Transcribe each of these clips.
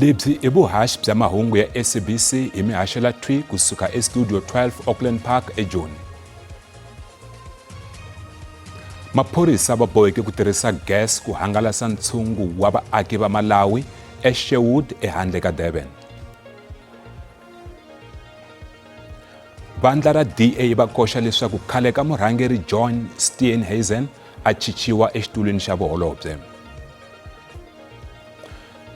lebyi I vuhaxi bya mahungu ya SABC hi mihashela thwi kusuka estudio 12 Auckland Park eJoni. Maphorisa va boheke ku tirhisa gas ku hangalasa ntshungu wa vaaki va Malawi eSherwood ehandle ka Durban. Vandla ra DA va koxa leswaku khale ka murhangeri John Steenhuisen a chichiwa exitulweni xa vuholobye.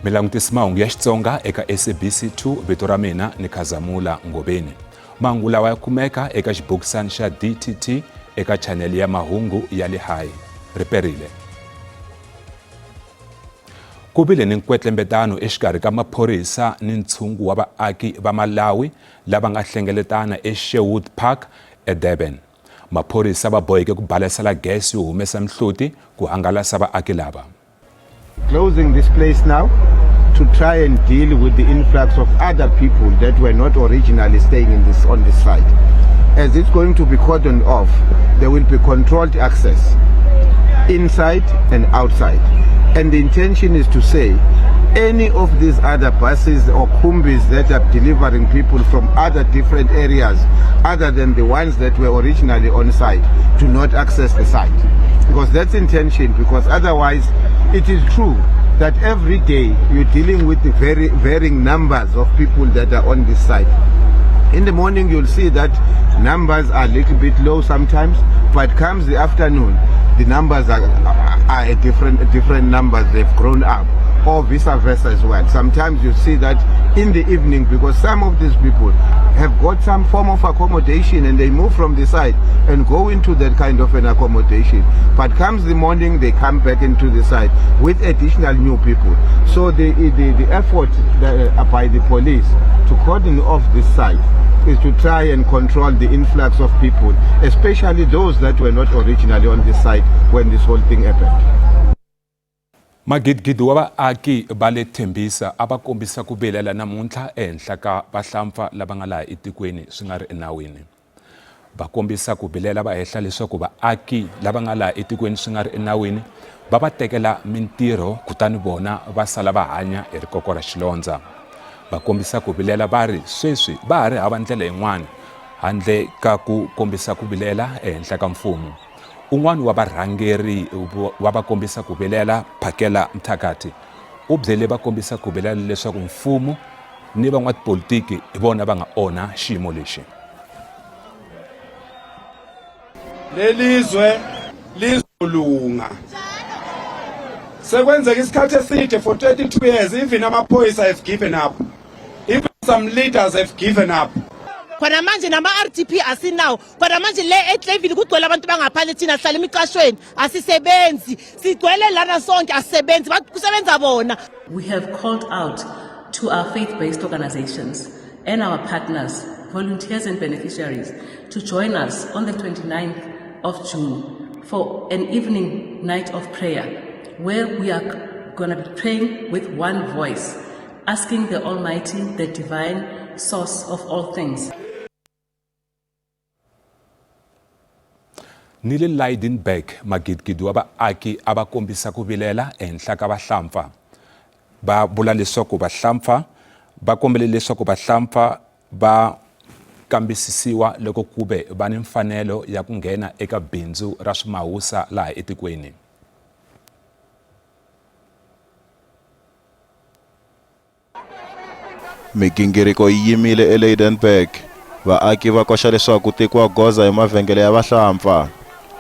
Milangutisi mahungu ya Xitsonga eka SABC2 vito ra mina ni Khazamula Ngobeni. Mahungu lawa ya kumeka eka xibokisani xa DTT eka channel ya mahungu ya le Hai. Riperile. Ku vile ni nkwetlembetano exikarhi ka maphorisa ni ntshungu wa vaaki va Malawi lava nga hlengeletana eSherwood Park eDurban. Maphorisa va boheke ku balesela gas yo humesa mihloti ku hangalasa vaaki lava. Closing this place now to try and deal with the influx of other people that were not originally staying on this site. As it's going to be cordoned off, there will be controlled access inside and outside. And the intention is to say any of these other buses or kumbis that are delivering people from other different areas other than the ones that were originally on site do not access the site. Because that's intention, because otherwise it is true that every day you're dealing with the very varying numbers of people that are on this site. In the morning you'll see that numbers are a little bit low sometimes, but comes the afternoon the numbers are different numbers, they've grown up, or vice versa as well. Sometimes you see that in the evening, because some of these people have got some form of accommodation and they move from the site and go into that kind of an accommodation. But comes the morning, they come back into the site with additional new people. So the effort by the police to cordon off this site is to try and control the influx of people, especially those that were not originally on this site when this whole thing happened. Magidgidi wa vaaki va le Tembisa a va kombisa ku vilela namuntlha ehenhla ka vahlampfa lava nga laha etikweni swi nga ri enawini. Va kombisa ku vilela va hehla leswaku vaaki lava nga laha etikweni swi nga ri enawini va va tekela mintirho kutani vona va sala va hanya hi rikoko ra xilondza. Va kombisa ku vilela va ri sweswi va ha ri hava ndlela yin'wana handle ka ku kombisa ku vilela ehenhla ka mfumo. Un'wana wa varhangeri wa va kombisa ku vilela Phakela Mthakati u byele va kombisa ku vilela leswaku mfumo ni van'watipolitiki hi vona va nga onha xiyimo lexi. Lelizwe lizolunga. Sekwenzeka isikhathi eside for 32 years, even amaphoyisa have given up. Even some leaders have given up. Khona manje nama RDP asinawo, khona manje le etlevile kugcwele abantu bangaphandle thina sihlala emicashweni asisebenzi, sigcwele lana sonke asisebenzi, kusebenza bona. We have called out to our faith-based organizations and our partners, volunteers and beneficiaries to join us on the 29th of June for an evening night of prayer where we are going to be praying with one voice, asking the Almighty, the divine source of all things. Nile Lydenburg magidgidi wa vaaki a va kombisa ku vilela ehenhla ka vahlampfa. Va vula leswaku vahlampfa va kombele leswaku vahlampfa va kambisisiwa loko ku ve va ni mfanelo ya ku nghena eka bindzu ra swimawusa laha etikweni. Migingiriko yi yimile eLydenburg. Vaaki va koxa leswaku ku tekiwa goza hi mavhengele ya vahlampfa.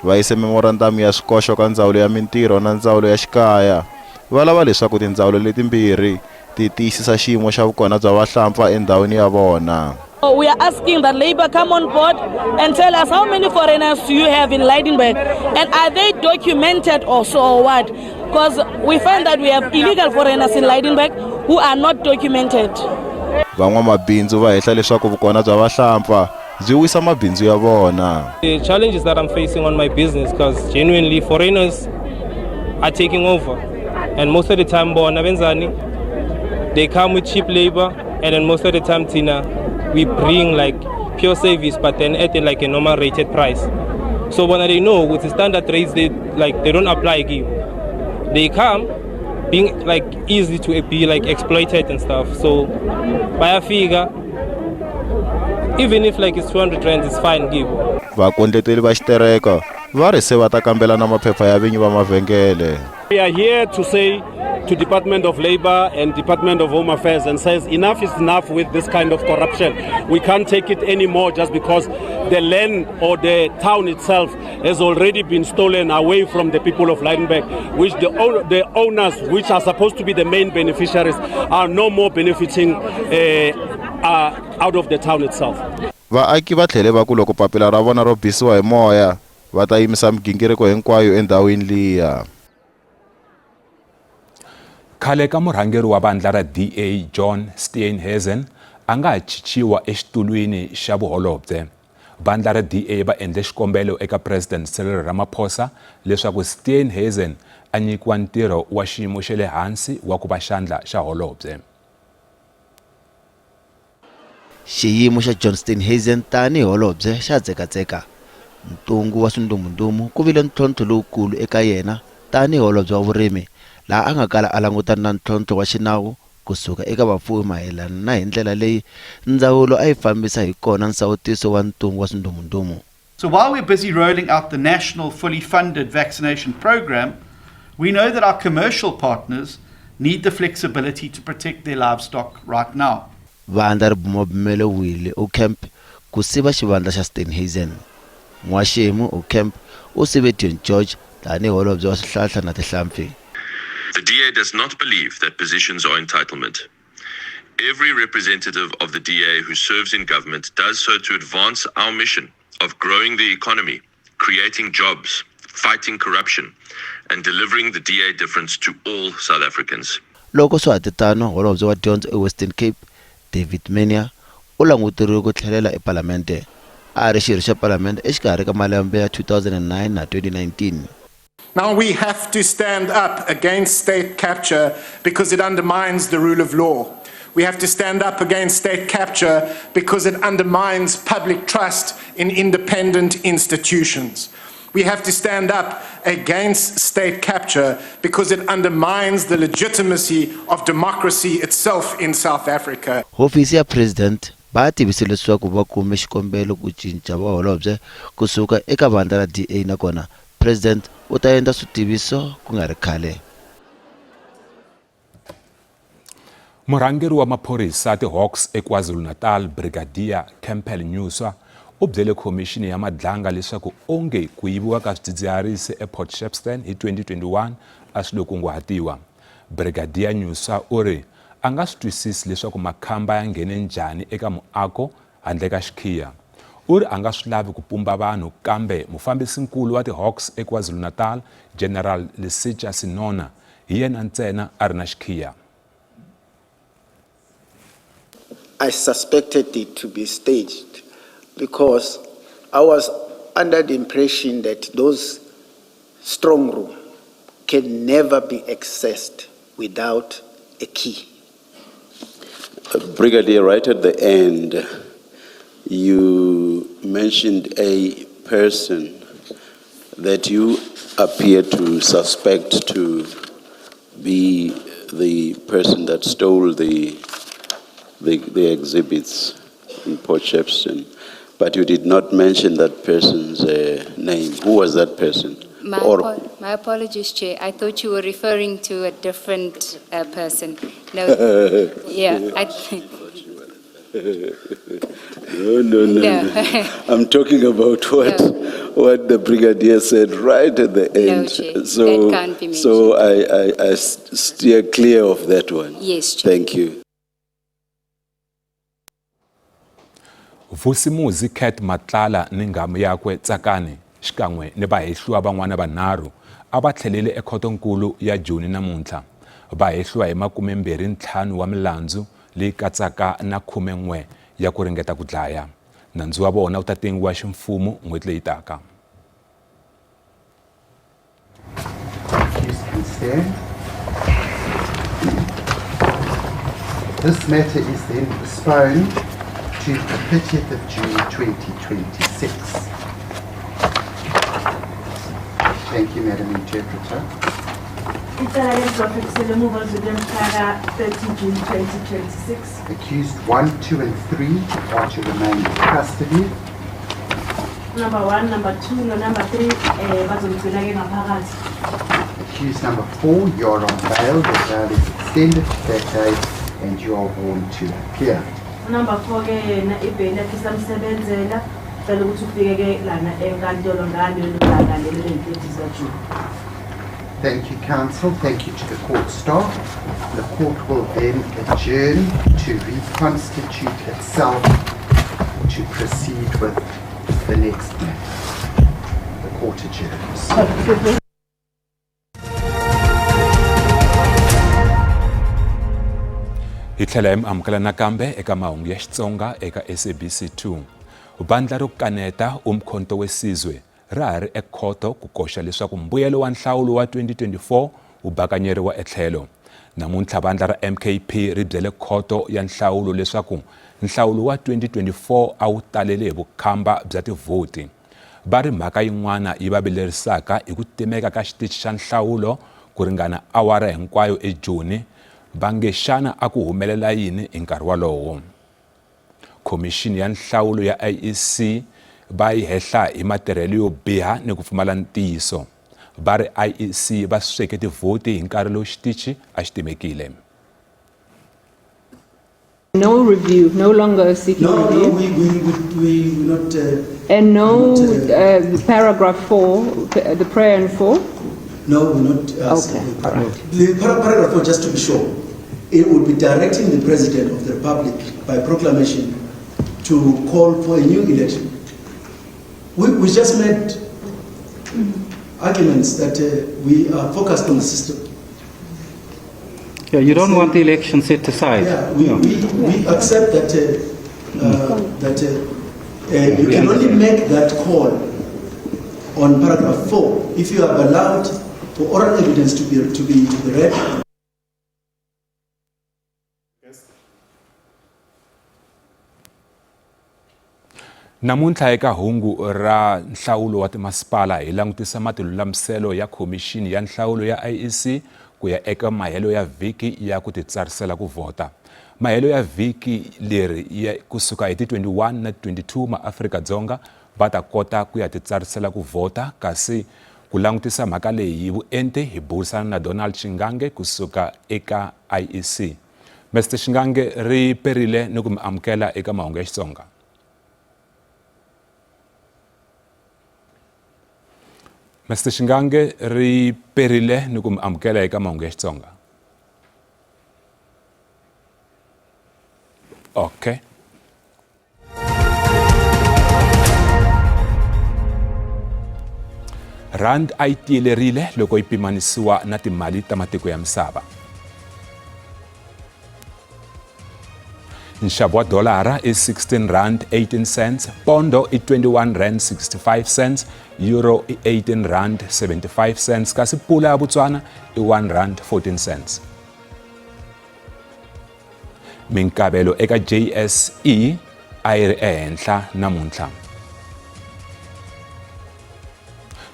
Va yise memorandamu ya swikoxo ka ndzawulo ya mintirho na ndzawulo ya xikaya. Va lava leswaku tindzawulo letimbirhi ti tiyisisa xiyimo xa vukona bya vahlampfa endhawini ya vona. We are asking that Labour come on board and tell us how many foreigners do you have in Lydenburg and are they documented also or what? Because we find that we have illegal foreigners in Lydenburg who are not documented. Van'wamabindzu va hehla leswaku vukona bya vahlampfa byi wisa mabindzu ya vona. The challenges that I'm facing on my business, because genuinely foreigners are taking over, and most of the time bona benzani they come with cheap labor, and then most of the time tina we bring like pure service but then at like a normal rated price. So when they know with the standard rates they don't apply give. They come being like easy to be like exploited and stuff. So by a figure, even if like it's 200 rand, it's fine, give. Vakondleteli va xitereka va ri se va ta kambela na maphepha ya vinyi va mavhengele. We are here to say to Department of Labour and Department of Home Affairs and says enough is enough with this kind of corruption. We can't take it anymore just because the land or the town itself has already been stolen away from the people of Lydenburg, which the owners, which are supposed to be the main beneficiaries, are no more benefiting out of the town itself. Vaaki va tlhele va ku loko papila ra vona ro bisiwa hi moya va ta yimisa migingiriko hinkwayo endhawini liya. Khale ka murhangeri wa vandla ra DA John Steenhuisen a nga ha chichiwa exitulwini xa vuholobye. Vandla ra DA va endle xikombelo eka President Cyril Ramaphosa leswaku Steenhuisen a nyikiwa ntirho wa xiyimo xa le hansi wa ku va xandla xa holobye. Xiyimo xa John Steenhuisen tani holobye xa tsekatseka. Ntungu wa swindumundumu ku vile ntlhontlho lowukulu eka yena tani holobye wa vurimi laha a nga kala a langutana na ntlhontlho wa xinawu kusuka eka vapfuni mayelana na hi ndlela leyi ndzawulo a yi fambisa hi kona nsawutiso wa ntungu wa swindumundumu. So while we're busy rolling out the national fully funded vaccination program, we know that our commercial partners need the flexibility to protect their livestock right now. Vandla ri bumabumele wile Ocamp ku siva xivandla xa Steenhuisen. N'waxemu Ocamp u sive John George tani holobye wa swihlahla na tihlampfi. The DA does not believe that positions are entitlement. Every representative of the DA who serves in government does so to advance our mission of growing the economy, creating jobs, fighting corruption, and delivering the DA difference to all South Africans. Loko swi hatetano holobye wa dyondzo eWestern Cape David Menia u languteriwe ku tlhelela eParlamente. A ri xirho xa Parliament exikarhi ka malembe ya 2009 na 2019. Now we have to stand up against state capture because it undermines the rule of law. We have to stand up against state capture because it undermines public trust in independent institutions. We have to stand up against state capture because it undermines the legitimacy of democracy itself in South Africa. Hofisi ya President ba tivise leswaku va kume xikombelo ku cinca vaholobye kusuka eka vandla ra DA nakona President u ta endla switiviso ku nga ri khale. Murhangeri wa maphorisa ti-Hawks eKwaZulu-Natal Brigadier Campbell Nyuswa u byele khomixini ya madlanga leswaku onge ku yiviwa ka swidzidziharisi ePort Shepstone hi 2021 a swi lo kunguhatiwa. Brigadier Nyuswa u ri a nga swi twisisi leswaku makhamba ya nghene njhani eka muako handle ka xikhiya. U ri a nga swi lavi ku pumba vanhu kambe mufambisinkulu wa ti-Hawks eKwaZulu-Natal General Lesetja Sinona hi yena ntsena a ri na xikhiya. I suspected it to be staged because I was under the impression that those strong room can never be accessed without a key. Brigadier, right at the end, you mentioned a person that you appear to suspect to be the person that stole the exhibits in Port Shepstone, but you did not mention that person's name. Who was that person? My apologies, Chair. I thought you were referring to a different person. No, yeah. No. I'm talking about what the Brigadier said right at the end. No, Chair. That can't be mentioned. So I steer clear of that one. Yes, Chair. Thank you. Vusimuzi Cat Matlala ni ngamu yakwe Tsakani xikan'we ni vahehliwa van'wana vanharhu a va tlhelele ekhotonkulu ya Joni namuntlha. Vahehliwa hi 25 wa milandzu leyi katsaka na 11 ya ku ringeta ku dlaya. Nandzu wa vona wu ta tengiwa ximfumo n'hweti leyi taka. This matter is then postponed to the 30th of June 2026. Thank you, Madam Interpreter. 30 June 2026. Accused 1, 2, and 3 are to remain in custody. Number 1, number 2, no number 3, Accused number 4, you are on bail. The bail is extended to that date and you are warned to appear. Number 4 ke yena ibheli yakhe isamsebenzela cela ukuthi ufike ke lana enkantolo ngalo lolangane le-30 June. Thank you, counsel. Thank you to the court staff. The court will then adjourn to reconstitute itself to proceed with the next matter. The court adjourns. Hi tlhela hi mi amukela nakambe eka mahungu ya Xitsonga eka SABC2. Bandla ro kaneta umkhonto wesizwe ra ha ri ekhoto ku koxa leswaku mbuyelo wa nhlawulo wa 2024 wu bakanyeriwa etlhelo. Namuntlha bandla ra MKP ri byele khoto ya nhlawulo leswaku nhlawulo wa 2024 a wu talele hi vukhamba bya tivhoti. Va ri mhaka yin'wana yi va vilerisaka hi ku timeka ka xitichi xa nhlawulo ku ringana awara hinkwayo eJoni. Va nge xana a ku humelela yini hi nkarhi walowo. Khomixini ya nhlawulo ya IEC va yi hehla hi matirhelo yo biha ni ku pfumala ntiyiso. Va ri IEC va sweke tivhoti hi nkarhi lowu xitichi a xi timekile. No review, no longer seeking review. No, we not. And no paragraph 4, the prayer in 4? No, we're not. Okay, all right. The paragraph 4, just to be sure, it would be directing the President of the Republic by proclamation to call for a new election. We just made arguments that we are focused on the system. Yeah, you don't want the election set aside. Yeah, we accept that you can only make that call on paragraph 4 if you have allowed for oral evidence to be read. Namuntlha eka hungu ra nhlawulo wa timasipala hi langutisa matilulamiselo ya khomixini ya nhlawulo ya IEC ku ya eka mahelo ya vhiki ya ku titsarisela ku vota. Mahelo ya vhiki leri ya kusuka hi ti 21 na 22 maAfrika-Dzonga va ta kota ku ya titsarisela ku vota, kasi ku langutisa mhaka leyi hi vuenti hi burisana na Donald Shingange kusuka eka IEC. Mr. Shingange ri perile ni ku mi amukela eka mahungu ya Xitsonga. Mr. Shingange ri perile ni ku mi amukela eka mahungu ya Xitsonga. Okay. Rand a yi tiyelerile loko yi pimanisiwa na timali ta matiko ya misava. Nxavo wa dolara i 16 rand 18 cents, pondo i 21 rand 65 cents, euro i 18 rand 75 cents, kasi pula ya Botswana i 1 rand 14 cents. Minkavelo eka JSE a yi ri ehenhla namuntlha.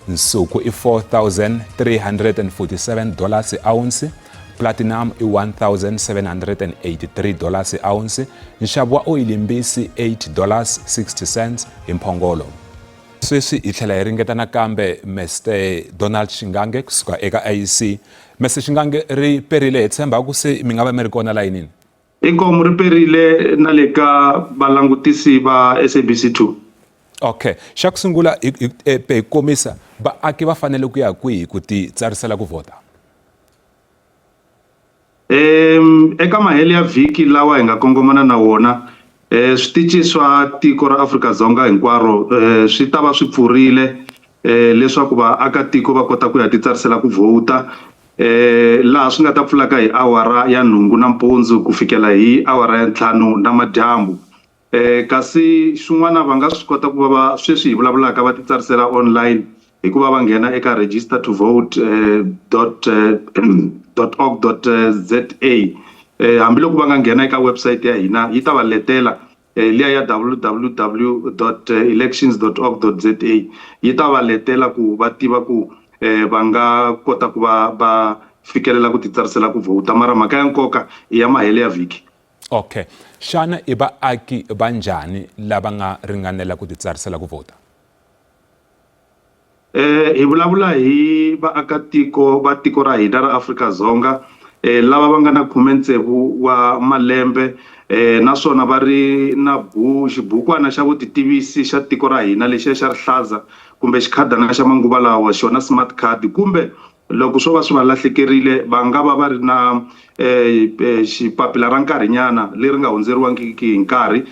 Nsuku i $4,347 a ounce, platinum i $1,783 a ounce, nxavo wa oyili mbisi $8.60 hi mphongolo. Sweswi hi tlhela hi ringeta nakambe Mr. Donald Shingange kusuka eka IEC. Mr. Shingange ri perile hi tshemba ku se mi nga va mi ri kona layinini. Inkomo ri perile na le ka valangutisi va SABC2. Okay, xa ku sungula hi komisa vaaki va fanele ku ya kwihi ku ti tsarisela ku vota? Eka mahelo ya vhiki lawa hi nga kongomana na wona, switichi swa tiko ra Afrika-Dzonga hinkwaro swi ta va swi pfurile leswaku vaakatiko va kota ku ya ti tsarisela ku vota, laha swi nga ta pfulaka hi awara ya nhungu nampundzu ku fikela hi awara ya 5 namadyambu. Kasi xin'wana va nga swi kota ku va sweswi hi vulavulaka va ti tsarisela online hikuva va nghena eka register2vote.org.za. Hambiloko va nga nghena eka website ya hina yi ta va letela liya ya www.elections.org.za, yi ta va letela ku va tiva ku va nga kota ku va fikelela ku titsarisela ku vota mara mhaka ya nkoka I ya mahele ya vhiki. Okay, xana I vaaki va njhani lava nga ringanela ku titsarisela ku vota? Hi vulavula hi vaakatiko va tiko ra hina ra Afrika-Dzonga lava va nga na 16 wa malembe naswona va ri na xibukwana xa vutitivisi xa tiko ra hina lexi xa rihlaza kumbe xikhadana xa manguva lawa xona smart card kumbe loko swo va swi va lahlekerile va nga va ri na xipapila ra nkarhinyana leri nga hundzeriwangiki hi nkarhi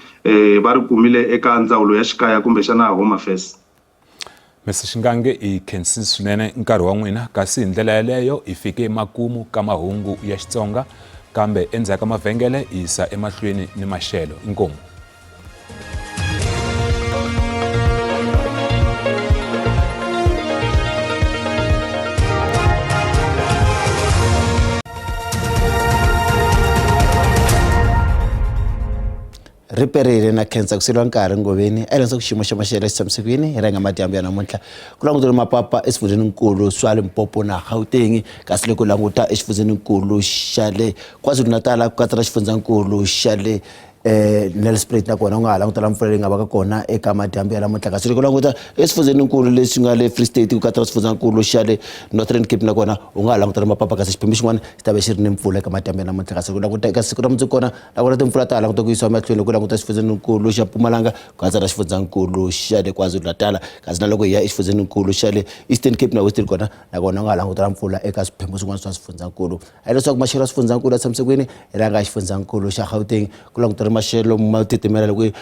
va ri kumile eka ndzawulo ya xikaya kumbe xana Home Affairs. Mr. Shingange I khensi swinene nkarhi wa n'wina kasi hi ndlela yaleyo hi fike emakumu ka mahungu ya Xitsonga kambe endzhaku ka mavhengele hi yisa emahlweni ni maxelo. Inkomu. riperile na khensa ku siriwa nkarhi ngoveni elenza ku xiyimo xa maxelo exitshamisekweni hi renga madyambu ya namuntlha ku langutile mapapa eswifundzeninkulu swa Limpopo na Gauteng kasi loko languta exifundzeninkulu xa le KwaZulu-Natal ku katsa na xifundzeninkulu xa le Nelspruit na kona u nga ha langutela mpfula leyi nga va ka kona eka madyambu ya namuntlha kasi loko languta eswifundzeninkulu leswi nga le Free State ku katsa na xifundzeninkulu xa le Northern Cape na kona u nga ha langutela mapapa kasi xiphemu xin'wana xi ta va xi ri ni mpfula eka madyambu ya namuntlha kasi loko languta eka siku ra mundzuku kona na kona timpfula ta ha languta ku yisiwa mahlweni loko languta xifundzeninkulu xa Mpumalanga ku katsa na xifundzeninkulu xa le KwaZulu-Natal kasi na loko hi ya exifundzeninkulu xa le Eastern Cape na Western kona na kona u nga ha langutela mpfula eka swiphemu swin'wana swa swifundzeninkulu a leswaku maxelo ya swifundzeninkulu ya tshamisekweni hi ranga xifundzeninkulu xa Gauteng ku langutela maxelo ma titimela loko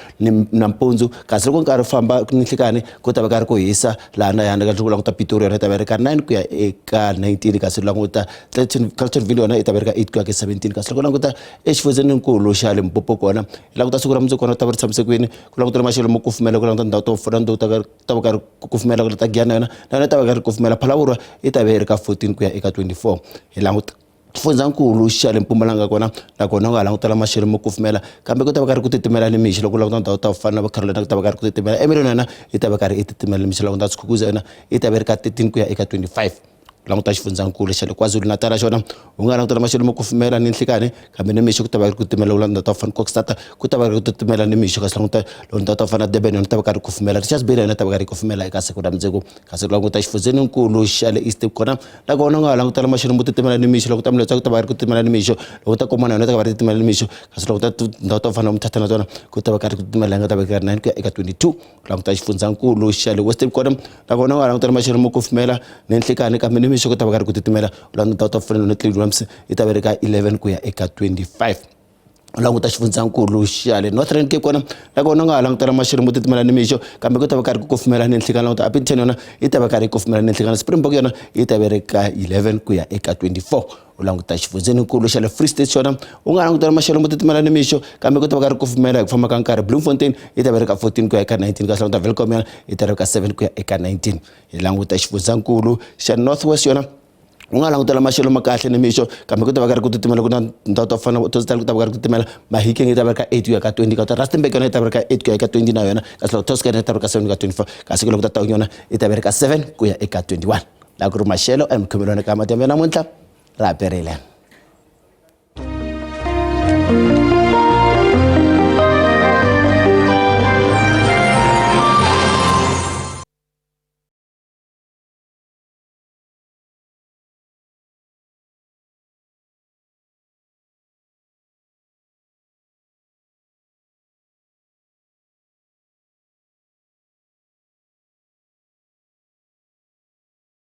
nampundzu kasi loko nkarhi famba ni nhlikani ku ta va ka ri ku hisa laha na yana ka loko languta Pretoria yona ta va ri ka 9 ku ya eka 19 kasi languta Carletonville yona ta va ri ka 8 ku ya ka 17 kasi loko languta exifundzeninkulu xa Limpopo kona languta siku ra mundzuku kona ta va ri tshamisekweni ku languta maxelo mo kufumela ku languta ndhawu to fana ndhawu ta va ka ri kufumela ku ta Giyana yona ta va ka ri kufumela Phalaborwa yi ta va yi ri ka 14 ku ya eka 24 hi languta xifundzeninkulu xa le Mpumalanga kona na kona u nga ha langutela maxelo mo kufumela kambe ku ta va ka ri ku titimela ni mixo loko languta ndhawu ta fana na Carolina ku ta va ka ri ku titimela eMiloni yona yi ta va ka ri titimela ni mixo loko languta Skukuza yona yi ta va ri ka 13 ku ya eka 25 languta xifundzeninkulu xa le KwaZulu-Natal xona u nga langutela maxelo mo kufumela ni nhlikani kambe ni mixo ku ta va ri ku titimela ku languta fana Kokstad ku ta va ri ku titimela ni mixo kasi languta loko ndhawu ta fana Durban yona ta va ka ri kufumela Richards Bay yona ta va ka ri kufumela eka siku ra mundzuku kasi languta xifundzeninkulu xa le East kona na kona u nga langutela maxelo mo titimela ni mixo loko ta Mulenzhe ku ta va ri ku titimela ni mixo loko ta Komana yona ta va ri titimela ni mixo kasi loko ta ndhawu ta fana Mthatha na tona ku ta va ka ri ku titimela nga ta va ka ri 9 ku ya eka 22 languta xifundzeninkulu xa le Western kona na kona u nga langutela maxelo mo kufumela ni nhlikani kambe ni mixo ku ta va ka ri ku titimela languta ta fana na Cleveland yi ta va ri ka 11 ku ya eka 25 languta xifundzeninkulu xa le Northern Cape kona na kona u nga ha langutela maxelo mo titimela ni mixo kambe ku ta va ka ri ku kufumela ni nhlikani languta Appington yona yi ta va ka ri kufumela ni nhlikani Springbok yona yi ta va ri ka 11 ku ya eka 24 u languta xifundzeninkulu xa le Free State xona u nga langutela maxelo mo titimela ni mixo kambe ku ta va ka ri kufumela hi ku famba ka nkarhi Bloemfontein yi ta va ri ka 14 ku ya eka 19 kasi languta Welkom yona yi ta va ri ka 7 ku ya eka 19 hi languta xifundzeninkulu xa Northwest yona u nga langutela maxelo ma kahle ni mixo kambe ku ta va ka ri ku titimela ku na ndhawu to fana Total ku ta va ka ri ku titimela Mahikeng yi ta va ri ka 8 ku ya ka 20 ka Rustenburg yona yi ta va ri ka 8 ku ya eka 20 na yona kasi loko Toscan yi ta va ri ka 7 ku ya 24 kasi loko ta Taung yona yi ta va ri ka 7 ku ya eka 21 la ku ri maxelo emikhomelweni ka madyambu ya namuntlha ra perile